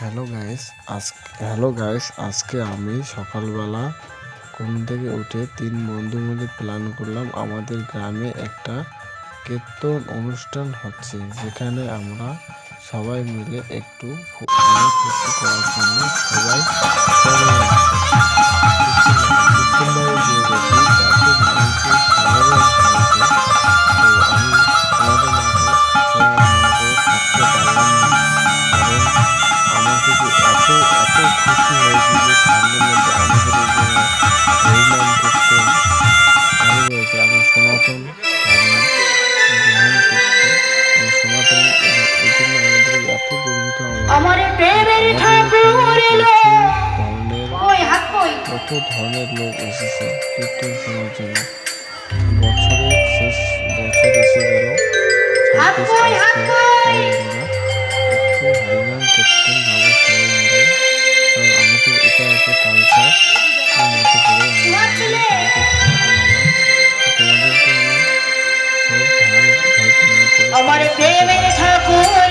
Hello guys, আজকে আমি সকালবেলা ঘুম থেকে উঠে ৩ বন্ধু মিলে প্ল্যান করলাম আমাদের গ্রামে একটা কীর্তন অনুষ্ঠান হচ্ছে, যেখানে আমরা সবাই মিলে একটু ফুর্তি করার জন্য সবাই চলে যাচ্ছি। কীর্তনটায় গিয়ে দেখি এত মানুষের সমাগম হয়েছে, তো আমি তোমাদের মাঝে শেয়ার না করে থাকতে পারলাম না। কারণ আমাকে যে এত খুশি হয়েছি যে ঠান্ডার মধ্যে আমাদের এই জায়গায় হরিনাম কীর্তন চালু রয়েছে। আমরা সনাতন ধর্ম গ্রহণ করছি, আমরা সনাতন, এবং এই জন্য আমাদের এত গর্বিত আমরা। আমাদের এখানে কত ধরনের লোক এসেছে কীর্তন শোনার জন্য। বছরের শেষ বছর এসে গেল ২৬ আসবে, তাই আমরা একটু হরিনাম কীর্তন গাবো সবাই মিলে। কারণ আমাদের এটা একটা কালচার, এই মতো করে আমরা হিন্দু কালচার সনাতন আমরা। তো তোমাদেরকে আমি সব ধর্মের ভেদ না করে সবাই শুনতে পাচ্ছি।